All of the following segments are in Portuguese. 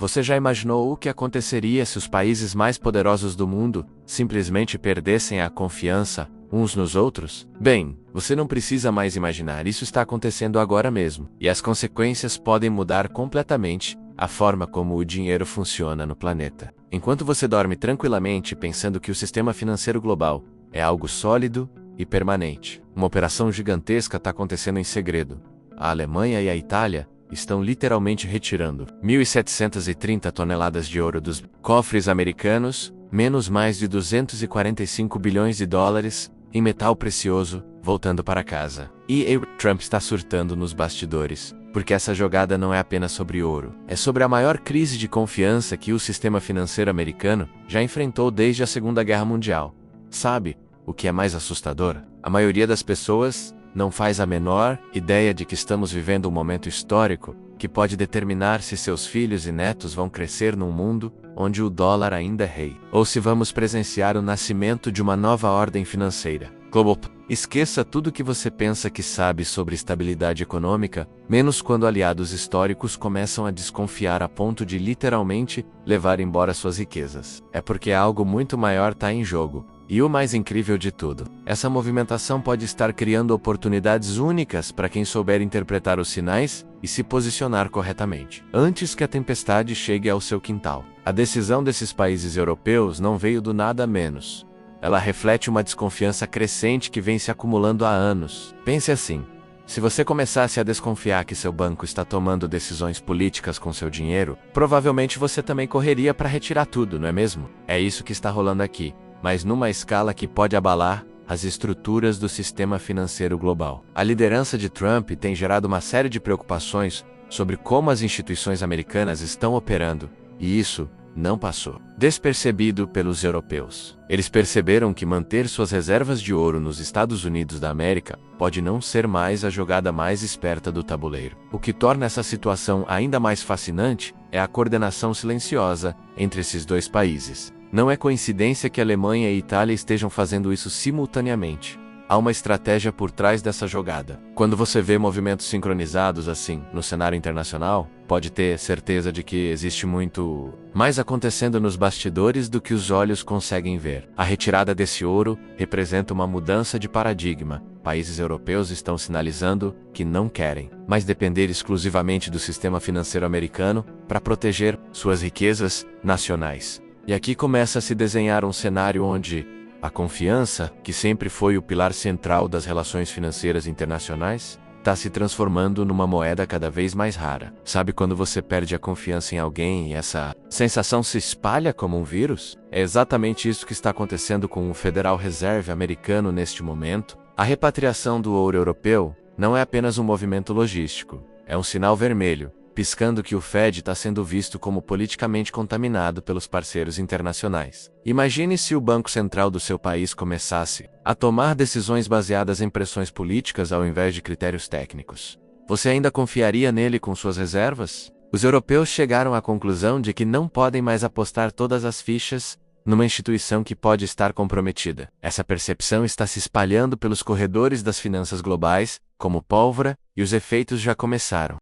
Você já imaginou o que aconteceria se os países mais poderosos do mundo simplesmente perdessem a confiança uns nos outros? Bem, você não precisa mais imaginar, isso está acontecendo agora mesmo, e as consequências podem mudar completamente a forma como o dinheiro funciona no planeta. Enquanto você dorme tranquilamente pensando que o sistema financeiro global é algo sólido e permanente, uma operação gigantesca está acontecendo em segredo. A Alemanha e a Itália estão literalmente retirando 1.730 toneladas de ouro dos cofres americanos, menos mais de 245 bilhões de dólares em metal precioso, voltando para casa. E Trump está surtando nos bastidores, porque essa jogada não é apenas sobre ouro, é sobre a maior crise de confiança que o sistema financeiro americano já enfrentou desde a Segunda Guerra Mundial. Sabe o que é mais assustador? A maioria das pessoas não faz a menor ideia de que estamos vivendo um momento histórico que pode determinar se seus filhos e netos vão crescer num mundo onde o dólar ainda é rei, ou se vamos presenciar o nascimento de uma nova ordem financeira global. Esqueça tudo que você pensa que sabe sobre estabilidade econômica, menos quando aliados históricos começam a desconfiar a ponto de literalmente levar embora suas riquezas. É porque algo muito maior está em jogo. E o mais incrível de tudo, essa movimentação pode estar criando oportunidades únicas para quem souber interpretar os sinais e se posicionar corretamente, antes que a tempestade chegue ao seu quintal. A decisão desses países europeus não veio do nada menos. Ela reflete uma desconfiança crescente que vem se acumulando há anos. Pense assim: se você começasse a desconfiar que seu banco está tomando decisões políticas com seu dinheiro, provavelmente você também correria para retirar tudo, não é mesmo? É isso que está rolando aqui, mas numa escala que pode abalar as estruturas do sistema financeiro global. A liderança de Trump tem gerado uma série de preocupações sobre como as instituições americanas estão operando, e isso não passou despercebido pelos europeus. Eles perceberam que manter suas reservas de ouro nos Estados Unidos da América pode não ser mais a jogada mais esperta do tabuleiro. O que torna essa situação ainda mais fascinante é a coordenação silenciosa entre esses dois países. Não é coincidência que a Alemanha e a Itália estejam fazendo isso simultaneamente. Há uma estratégia por trás dessa jogada. Quando você vê movimentos sincronizados assim no cenário internacional, pode ter certeza de que existe muito mais acontecendo nos bastidores do que os olhos conseguem ver. A retirada desse ouro representa uma mudança de paradigma. Países europeus estão sinalizando que não querem mais depender exclusivamente do sistema financeiro americano para proteger suas riquezas nacionais. E aqui começa a se desenhar um cenário onde a confiança, que sempre foi o pilar central das relações financeiras internacionais, está se transformando numa moeda cada vez mais rara. Sabe quando você perde a confiança em alguém e essa sensação se espalha como um vírus? É exatamente isso que está acontecendo com o Federal Reserve americano neste momento. A repatriação do ouro europeu não é apenas um movimento logístico, é um sinal vermelho, piscando que o Fed está sendo visto como politicamente contaminado pelos parceiros internacionais. Imagine se o Banco Central do seu país começasse a tomar decisões baseadas em pressões políticas ao invés de critérios técnicos. Você ainda confiaria nele com suas reservas? Os europeus chegaram à conclusão de que não podem mais apostar todas as fichas numa instituição que pode estar comprometida. Essa percepção está se espalhando pelos corredores das finanças globais, como pólvora, e os efeitos já começaram.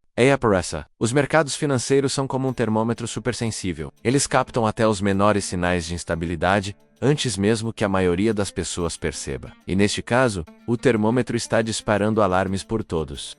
Os mercados financeiros são como um termômetro supersensível. Eles captam até os menores sinais de instabilidade, antes mesmo que a maioria das pessoas perceba. E neste caso, o termômetro está disparando alarmes por todos.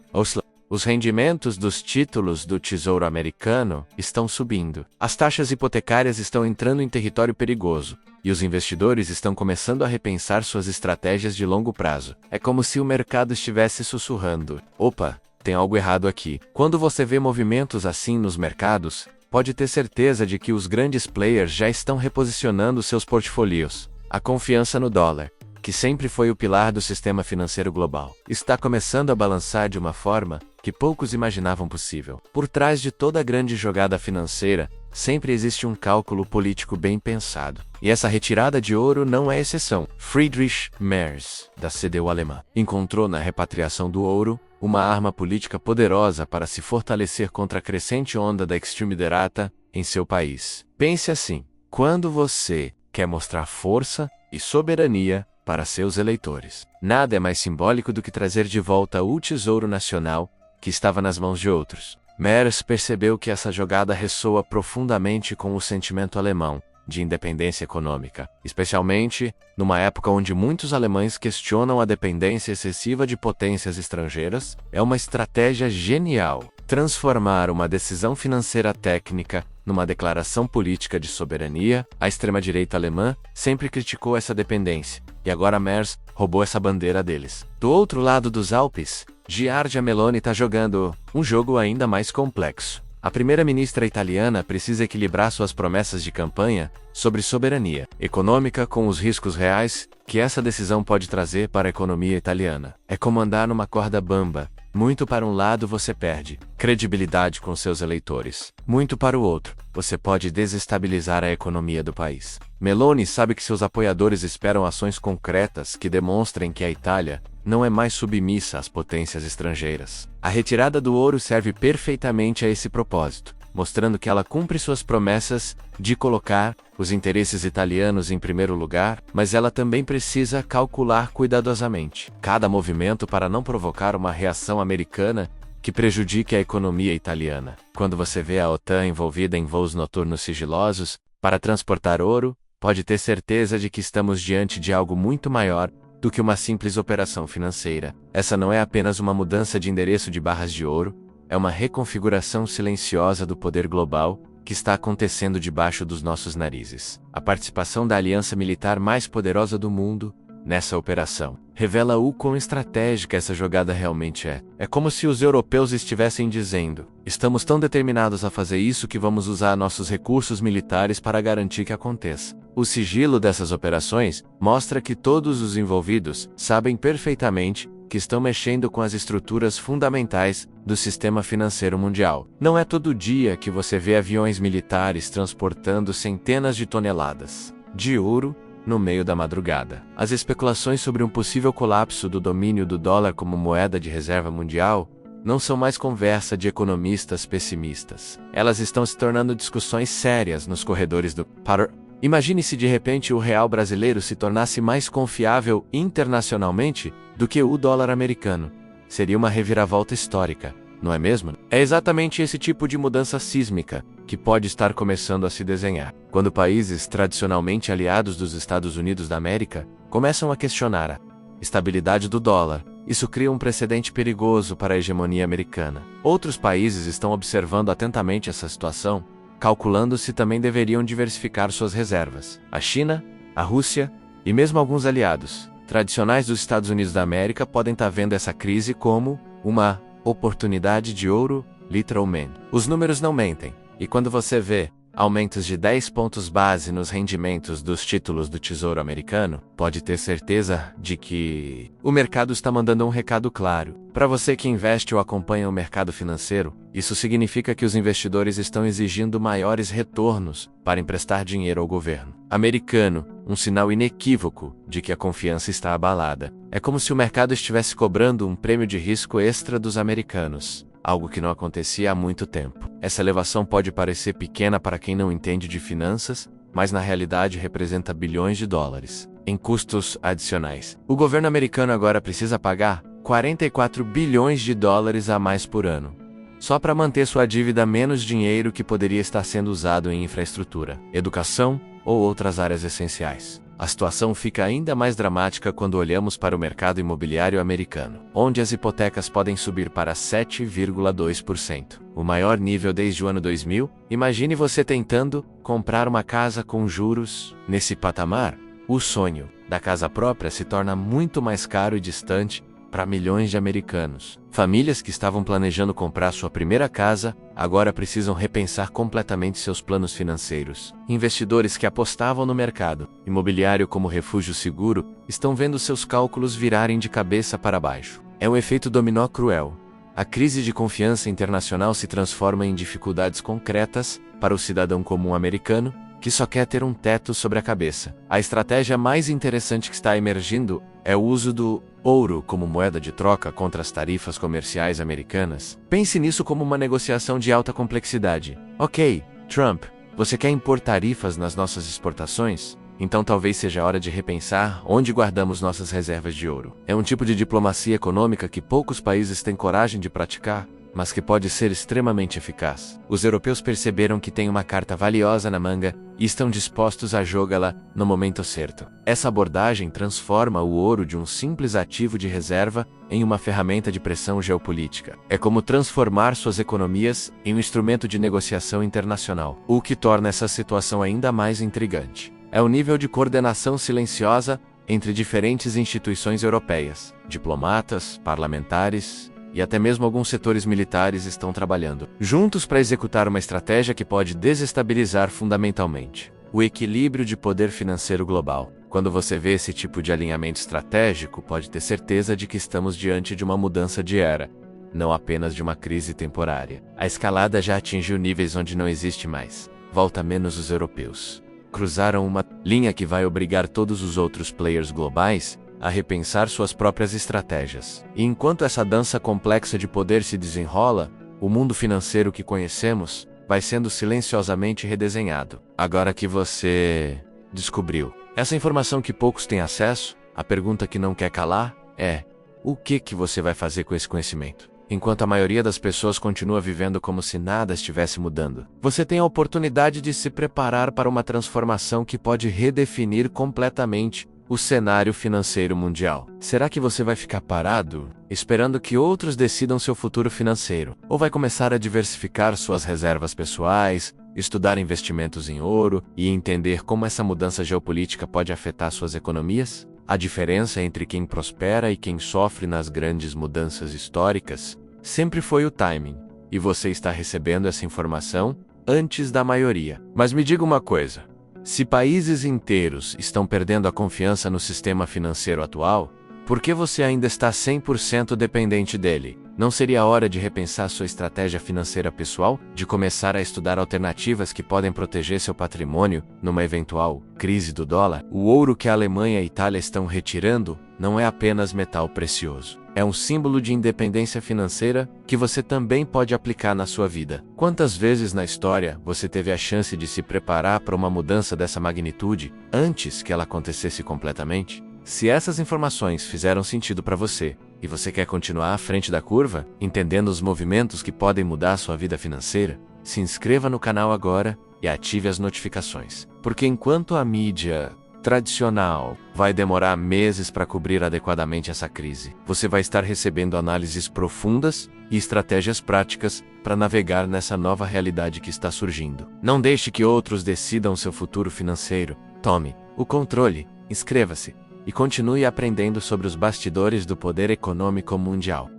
Os rendimentos dos títulos do Tesouro Americano estão subindo. As taxas hipotecárias estão entrando em território perigoso, e os investidores estão começando a repensar suas estratégias de longo prazo. É como se o mercado estivesse sussurrando: opa, tem algo errado aqui. Quando você vê movimentos assim nos mercados, pode ter certeza de que os grandes players já estão reposicionando seus portfólios. A confiança no dólar, que sempre foi o pilar do sistema financeiro global, está começando a balançar de uma forma que poucos imaginavam possível. Por trás de toda grande jogada financeira, sempre existe um cálculo político bem pensado. E essa retirada de ouro não é exceção. Friedrich Merz, da CDU alemã, encontrou na repatriação do ouro uma arma política poderosa para se fortalecer contra a crescente onda da extrema-direita em seu país. Pense assim: quando você quer mostrar força e soberania para seus eleitores, nada é mais simbólico do que trazer de volta o tesouro nacional que estava nas mãos de outros. Mers percebeu que essa jogada ressoa profundamente com o sentimento alemão de independência econômica, especialmente numa época onde muitos alemães questionam a dependência excessiva de potências estrangeiras. É uma estratégia genial transformar uma decisão financeira técnica numa declaração política de soberania. A extrema-direita alemã sempre criticou essa dependência, e agora Mers roubou essa bandeira deles. Do outro lado dos Alpes, Giorgia Meloni está jogando um jogo ainda mais complexo. A primeira-ministra italiana precisa equilibrar suas promessas de campanha sobre soberania econômica com os riscos reais que essa decisão pode trazer para a economia italiana. É como andar numa corda bamba. Muito para um lado você perde credibilidade com seus eleitores. Muito para o outro, você pode desestabilizar a economia do país. Meloni sabe que seus apoiadores esperam ações concretas que demonstrem que a Itália não é mais submissa às potências estrangeiras. A retirada do ouro serve perfeitamente a esse propósito, mostrando que ela cumpre suas promessas de colocar os interesses italianos em primeiro lugar, mas ela também precisa calcular cuidadosamente cada movimento para não provocar uma reação americana que prejudique a economia italiana. Quando você vê a OTAN envolvida em voos noturnos sigilosos para transportar ouro, pode ter certeza de que estamos diante de algo muito maior do que uma simples operação financeira. Essa não é apenas uma mudança de endereço de barras de ouro, é uma reconfiguração silenciosa do poder global que está acontecendo debaixo dos nossos narizes. A participação da aliança militar mais poderosa do mundo nessa operação revela o quão estratégica essa jogada realmente é. É como se os europeus estivessem dizendo: estamos tão determinados a fazer isso que vamos usar nossos recursos militares para garantir que aconteça. O sigilo dessas operações mostra que todos os envolvidos sabem perfeitamente que estão mexendo com as estruturas fundamentais do sistema financeiro mundial. Não é todo dia que você vê aviões militares transportando centenas de toneladas de ouro no meio da madrugada. As especulações sobre um possível colapso do domínio do dólar como moeda de reserva mundial não são mais conversa de economistas pessimistas. Elas estão se tornando discussões sérias nos corredores do poder. Imagine se de repente o real brasileiro se tornasse mais confiável internacionalmente do que o dólar americano. Seria uma reviravolta histórica, não é mesmo? É exatamente esse tipo de mudança sísmica que pode estar começando a se desenhar, quando países tradicionalmente aliados dos Estados Unidos da América começam a questionar a estabilidade do dólar. Isso cria um precedente perigoso para a hegemonia americana. Outros países estão observando atentamente essa situação, calculando se também deveriam diversificar suas reservas. A China, a Rússia e mesmo alguns aliados tradicionais dos Estados Unidos da América podem estar vendo essa crise como uma oportunidade de ouro, literalmente. Os números não mentem, e quando você vê aumentos de 10 pontos base nos rendimentos dos títulos do Tesouro Americano, pode ter certeza de que o mercado está mandando um recado claro. Para você que investe ou acompanha o mercado financeiro, isso significa que os investidores estão exigindo maiores retornos para emprestar dinheiro ao governo americano, um sinal inequívoco de que a confiança está abalada. É como se o mercado estivesse cobrando um prêmio de risco extra dos americanos, algo que não acontecia há muito tempo. Essa elevação pode parecer pequena para quem não entende de finanças, mas na realidade representa bilhões de dólares em custos adicionais. O governo americano agora precisa pagar 44 bilhões de dólares a mais por ano, só para manter sua dívida menos dinheiro que poderia estar sendo usado em infraestrutura, educação ou outras áreas essenciais. A situação fica ainda mais dramática quando olhamos para o mercado imobiliário americano, onde as hipotecas podem subir para 7,2%, o maior nível desde o ano 2000. Imagine você tentando comprar uma casa com juros nesse patamar. O sonho da casa própria se torna muito mais caro e distante para milhões de americanos. Famílias que estavam planejando comprar sua primeira casa agora precisam repensar completamente seus planos financeiros. Investidores que apostavam no mercado imobiliário como refúgio seguro estão vendo seus cálculos virarem de cabeça para baixo. É um efeito dominó cruel. A crise de confiança internacional se transforma em dificuldades concretas para o cidadão comum americano que só quer ter um teto sobre a cabeça. A estratégia mais interessante que está emergindo é o uso do ouro como moeda de troca contra as tarifas comerciais americanas. Pense nisso como uma negociação de alta complexidade. Ok, Trump, você quer impor tarifas nas nossas exportações? Então talvez seja a hora de repensar onde guardamos nossas reservas de ouro. É um tipo de diplomacia econômica que poucos países têm coragem de praticar, mas que pode ser extremamente eficaz. Os europeus perceberam que têm uma carta valiosa na manga e estão dispostos a jogá-la no momento certo. Essa abordagem transforma o ouro de um simples ativo de reserva em uma ferramenta de pressão geopolítica. É como transformar suas economias em um instrumento de negociação internacional, o que torna essa situação ainda mais intrigante. É o nível de coordenação silenciosa entre diferentes instituições europeias. Diplomatas, parlamentares e até mesmo alguns setores militares estão trabalhando juntos para executar uma estratégia que pode desestabilizar fundamentalmente o equilíbrio de poder financeiro global. Quando você vê esse tipo de alinhamento estratégico, pode ter certeza de que estamos diante de uma mudança de era, não apenas de uma crise temporária. A escalada já atingiu níveis onde não existe mais volta menos os europeus. Cruzaram uma linha que vai obrigar todos os outros players globais a repensar suas próprias estratégias. E enquanto essa dança complexa de poder se desenrola, o mundo financeiro que conhecemos vai sendo silenciosamente redesenhado. Agora que você descobriu essa informação que poucos têm acesso, a pergunta que não quer calar é: o que você vai fazer com esse conhecimento? Enquanto a maioria das pessoas continua vivendo como se nada estivesse mudando, você tem a oportunidade de se preparar para uma transformação que pode redefinir completamente o cenário financeiro mundial. Será que você vai ficar parado, esperando que outros decidam seu futuro financeiro? Ou vai começar a diversificar suas reservas pessoais, estudar investimentos em ouro e entender como essa mudança geopolítica pode afetar suas economias? A diferença entre quem prospera e quem sofre nas grandes mudanças históricas sempre foi o timing, e você está recebendo essa informação antes da maioria. Mas me diga uma coisa: se países inteiros estão perdendo a confiança no sistema financeiro atual, por que você ainda está 100% dependente dele? Não seria hora de repensar sua estratégia financeira pessoal? De começar a estudar alternativas que podem proteger seu patrimônio numa eventual crise do dólar? O ouro que a Alemanha e a Itália estão retirando não é apenas metal precioso. É um símbolo de independência financeira que você também pode aplicar na sua vida. Quantas vezes na história você teve a chance de se preparar para uma mudança dessa magnitude antes que ela acontecesse completamente? Se essas informações fizeram sentido para você e você quer continuar à frente da curva, entendendo os movimentos que podem mudar a sua vida financeira, se inscreva no canal agora e ative as notificações. Porque enquanto a mídia tradicional vai demorar meses para cobrir adequadamente essa crise, você vai estar recebendo análises profundas e estratégias práticas para navegar nessa nova realidade que está surgindo. Não deixe que outros decidam seu futuro financeiro. Tome o controle, inscreva-se e continue aprendendo sobre os bastidores do poder econômico mundial.